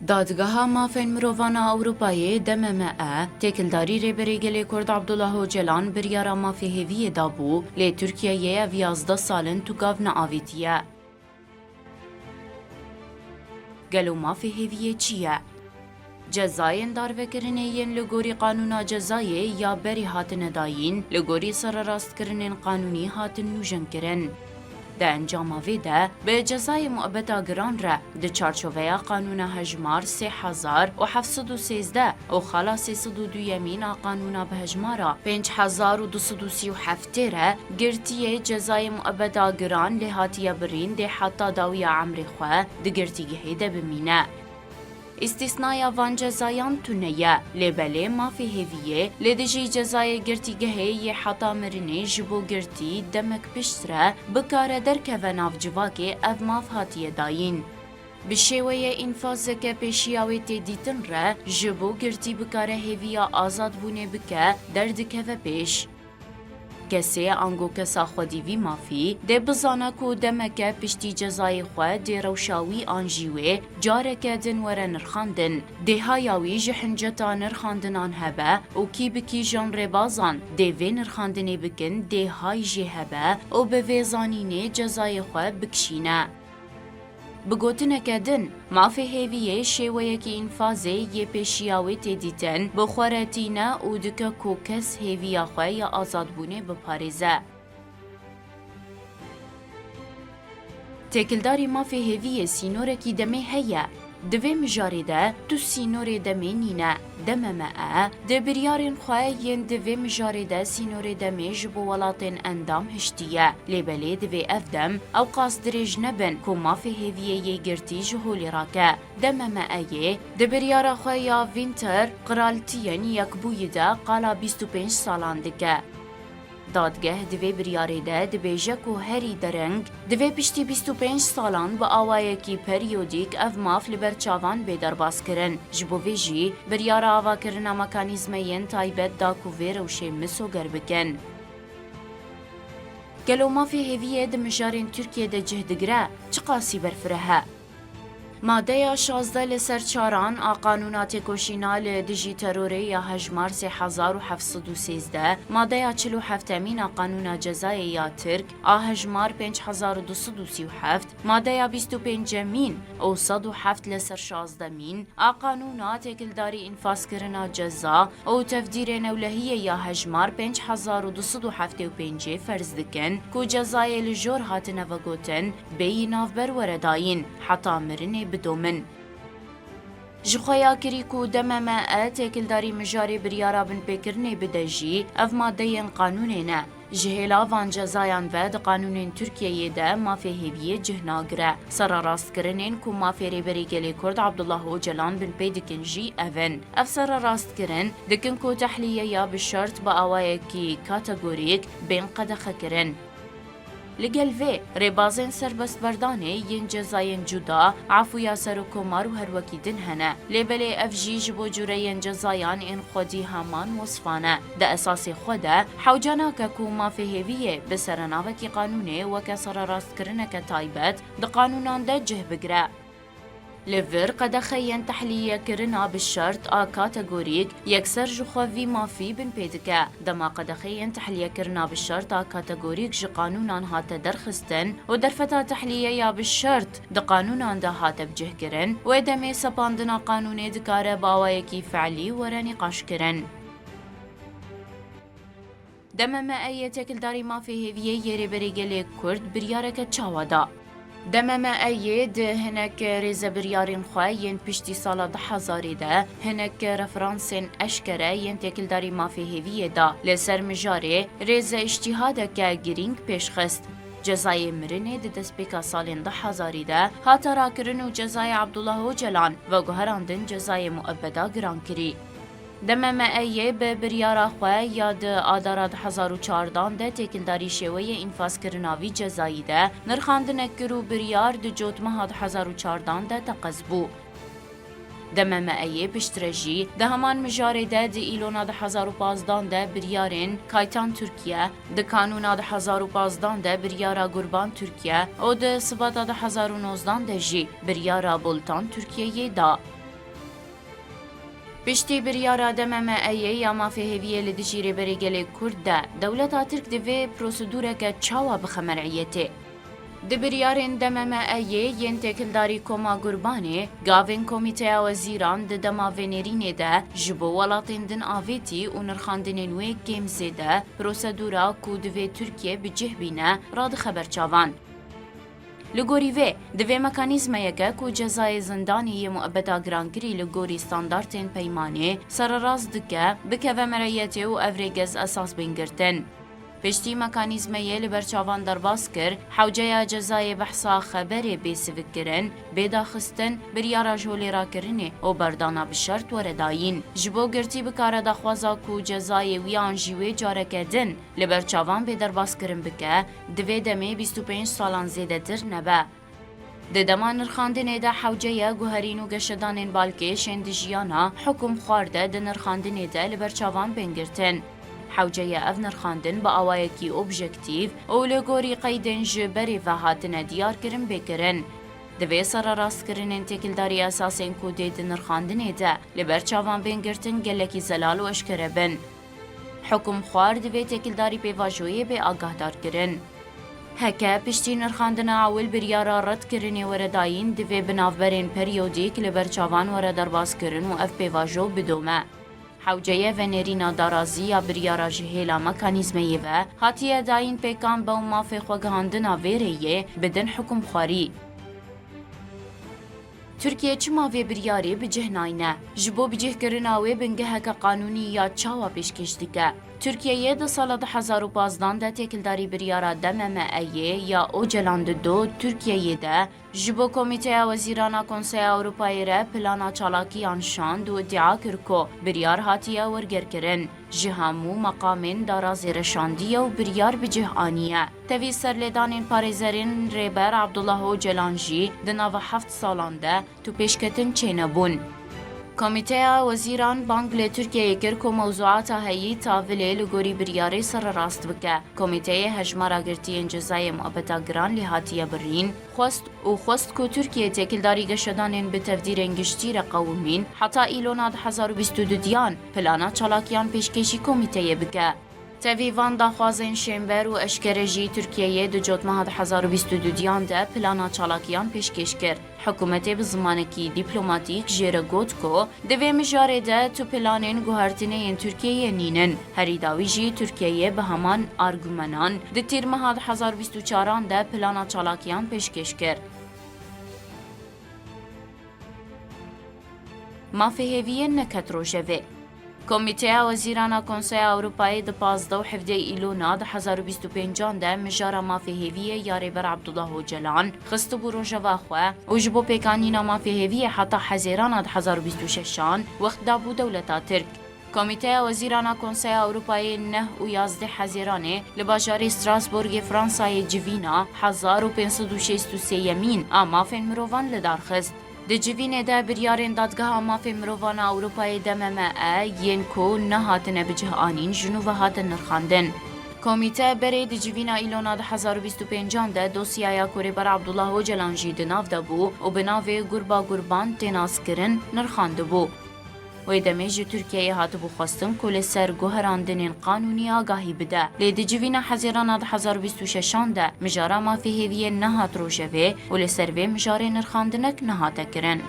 دادگاه مافین مروان اروپایی دممه تکلداری ریبریگل کرد عبدالله جلان بریارا مافی هیوی دابو لی ترکیه و 11 سالن تو گاو نآویتیه. گلو مافی هیوی چیه؟ جزاین داروکرینین لگوری قانونا جزایی یا بری هاتن داین لگوری سر راست کرنین قانونی هاتن نوجن کرن. ده انجام ویده به جزای مؤبتا گران را ده چارچوبه قانون هجمار 3713 و خلاص 302 یمین قانون به هجمارا 5237 را گرتی جزای مؤبتا گران لحاتی برین ده حتی داوی عمر خواه ده گرتی گهیده بمینه. استثناء وان جزایان تونیه لبله ما فی هیویه لدجی جزای گرتی گهی حتا مرنه جبو گرتی دمک پشتره بکاره درکه و ناف جواکه او ماف هاتیه داین. بشیوه انفاز که پیشیاوی تیدیتن ره جبو گرتی بکاره هیویا آزاد بونه بکه دردکه و پیش. کسی آنگو کسا خودیوی مافی ده بزانه که دمکه پشتی جزای خود ده روشاوی آنجیوه جاره که دنوره نرخاندن ده هایاوی جحنجتا نرخاندنان هبه و کی بکی جان ربازان ده وی نرخاندنه بکن ده های جه هبه و به ویزانینه جزای خود بکشینه. بگوتنه کدن مافی هیویه شیوه که انفازه یه پیشیاوی تیدیتن بخورتینه او دکه کوکس هیویا خواه یا آزادبونه بپاریزه. تکلداری مافی هیویه سینوره کی دمه هیه. دوی مجاری ده تو سینوری دمی نینه دممه ده بریارین خواه ین دوی مجاری ده سینوری دمی جبو ولاتین اندام هشتیه لیبلی دوی افدم او قاس دریج نبن که مافی هیویه یه گرتی جهولی راکه دممه ده بریار خواه یا وینتر قرالتین یک بوی ده قالا 25 سالان دکه. دادگاه دوی بریاری ده دبیجه که هری درنگ دوی پشتی 25 سالان با آوائه کی پریودیک اف ماف لبرچاوان بیدر باز کرن. جبو ویجی بریار آوا کرن مکانیزمه ین تایبت دا که وی روشه مسو گر بکن. گلو مافی هیویه ده مجارین ترکیه ده جهدگره چقاسی برفره؟ ماده 16 لسر چاران قانونات کوشینال دیجی تروری یا هجمار 3713 ماده 47 مین قانون جزای یا ترک هجمار 5237 ماده 25 مین او 107 لسر 16 مین قانونات کلداری انفاس کرنا جزا او تفدیر نولهی یا هجمار 5275 فرض دکن کو جزای لجور هاتنه و گوتن بی نافبر ورداین حتی مرنه بدومن. جخویا کری کو دممه تکلداری مجاری بریارا بن پیکرنه بدجی اف ماده قانونه نه. جهلا وان جزایان ود قانون ترکیه ده مافی هیویه جهناگره. سر راست کرنین کو مافی ریبری گلی کرد عبدالله جلان بن پیدکن جی اون. اف سر راست کرن دکن کو تحلیه یا بشرط با آوائه کی کاتگوریک بین قدخه کرن. لگل وی ریبازین سربست بردانه ین جزاین جدا عفو یا سر و کمار و هر وکی دن هنه لیبلی افجیج بو جوره ین جزایان این خودی همان وصفانه ده اساس خوده حوجانا که کو مافی هیویه بسرناوه کی قانونه و که سر راست کرنه که تایبت ده قانونان ده جه بگره. لفر قد خيان تحلية كرنا بالشرط كاتيجوريك يكسر جخوفي مافي بن بيدكا دما قد خيان تحلية كرنا بالشرط كاتيجوريك جي قانونان هات درخستن ودرفتا تحلية يا بالشرط د قانونان ده هات بجه كرن ودمي سباندنا قانوني دكاره باوايكي فعلي ورا نقاش كرن. دمما اي تكلداري مافي هيفيه يري بريجلي كرد بريارك تشاودا دمما ايد هناك ريزا بريارين خواين پشتی سالا 10,000 ده هناك رفرانسين اشکره ين تکلداری مافی هیویه دا لسر مجاره ريزا اجتهاده که گرینگ پیش خست. جزای مرنه ده دسپیکا سالین 10,000 ده هاتا را کرن و جزای عبدالله جلان و گوهراندن جزای مؤبدا گران کری. دمما ایه به بریارا خواه یاد آدارا 2014 ده تکلداری شوه انفاس کرناوی جزایی ده نرخاندنک کرو بریار ده جوتمه 2014 ده تقزبو. دمما ایه پشترجی ده همان مجاره ده ایلونا 2015 ده بریارین کایتان ترکیه ده کانونا 2015 ده بریارا گربان ترکیه او ده سباتا 2019 ده جی بریارا بولتان ترکیه دا. پشتی بریارا دمما ایه یا مافهویه لدجیری بریگل کرد ده دولتا ترک دوی پروسیدوره که چاوا بخمرعیته. دبریارن دمما ایه ین تکلداری کما گربانه گاوین کمیته وزیران ده دماوینرینه ده جبو ولاتین دن آویتی و نرخاندن نوی گیمزه ده پروسیدورا کو دوی ترکیه بجه بینه راد خبر چاوان. لگوری وی دوی مکانیزم یکه کو جزای زندانی مؤبتا گرانگری لگوری ستاندارتین پیمانه سر راز دکه بکه و مرایتی و افریگز اساس بینگرتن. پشتی مکانیزم یه لبرچاوان در باز کر حوجه جزای بحثا خبری بیسوک کرن بیداخستن بریارا جولی را کرنه و بردانا بشرط ورداین. جبو گرتی بکاره دخوازا کو جزای ویان جیوی جاره کردن لبرچاوان بی در باز کرن بکه دوی دمه 25 سالان زیده تر نبه. ده دمان نرخاندنه ده حوجه گوهرین و گشدانین بالکه شندجیانا حکم خورده ده نرخاندنه ده لبرچاوان بینگرتن. حوجه اف نرخاندن با آوایکی اوبژکتیو او لگوری قیدن جبری و هاتنه دیار کرن بکرن. دوی سر راست کرنن تکلداری اساسین کوده ده نرخاندنه ده لبرچاوان بینگرتن گلکی زلال و اشکره بن. حکم خوار دوی تکلداری پیواجوی به آگاه دار کرن. هکه پشتی نرخاندن اول بریارا رد کرنی ورداین دوی بنافبرین پریودیک لبرچاوان ورد باز کرن و اف پیواجو بدومه. حوجه و نرینا دارازی یا بریارا جهیلا مکانیزمی و هاتیه داین پیکان با مافی خوگهاندنا ویریه بدن حکم خواری. ترکیه چه ماوی بریاری بجه ناینه؟ جبو بجه کرناوی بنگه که قانونی یا چاوا پیشکش دیگه. ترکیه ده سال 2015 ده تکلداری بریارا دممه ایه یا اوجلاند دو ترکیه ده جبو کمیته وزیرانا کنسای اروپایی را پلانا چالاکی آنشاند و ادعا کرکو بریار هاتیه ورگر کرن. جهامو مقامین دارازی رشاندیه و بریار بجه آنیه. توی سرلیدانین پاریزرین ریبر عبدالله اوجلانجی ده 97 سالان ده تو پیشکتن چه نبون. کمیته وزیران بانگل ترکیه کرد که موضوعات هایی تاویله لگوری بریاری سر راست بکه. کمیته هجمارا گرتی جزای مؤبتا گران لحاتیه برین خواست که ترکیه تکلداری گشدانین به تفدیر انگشتی قومین حتی ایلونا 2022 دیان پلانا چالاکیان پیشکشی کمیته بکه. تاویوان داخوازین شنبر و اشکرجی ترکیه دو جوتمه 2022 دیان ده پلانا چالاکیان پیشکش کرد. حکومت به زمانکی دیپلماتیک جیره گوت کو دوی مجاره ده تو پلانین گوهرتنه این ترکیه نینن. هریداوی جی ترکیه به همان آرگومنان ده تیرمه 2024 ده پلانا چالاکیان پیشکش کرد. مافهویه نکت روژوه کمیته وزیران کنسای اروپایی ده 15 و 17 ایلونا ده 2025 ده مجاره مافهویه یاری بر عبدالله اوجلان خست بو روژوا خواه و جبو پیکانینا مافهویه حتی حزیران ده 2026 وقت دابو دولتا ترک. کمیته وزیران کنسای اروپایی 9 و 11 حزیرانه لباجاری استراسبورگ فرانسای جوینا 1563 یمین آمافین مروان لدارخست. ده جوینه ده بریارین دادگاه مافی مروان اروپای دممه ین کو نهاتنه بجه آنین جنوب هاتن نرخاندن. کمیته بری ده جوینا ایلونا ده 2025 ده دوسیایا کوری بر عبدالله اوجلانجی ده ناو ده بو و به ناوی گربا گربان تیناس کرن نرخانده بو. و دمیج ترکیه هات بو خواستن کل سر گوهراندنین قانونی آگاهی بده. لیده جوینا حزیران ده 2026 ده مجارا مافی هیویه نهات روژوه و لسروه مجاره نرخاندنک نهاته کرن.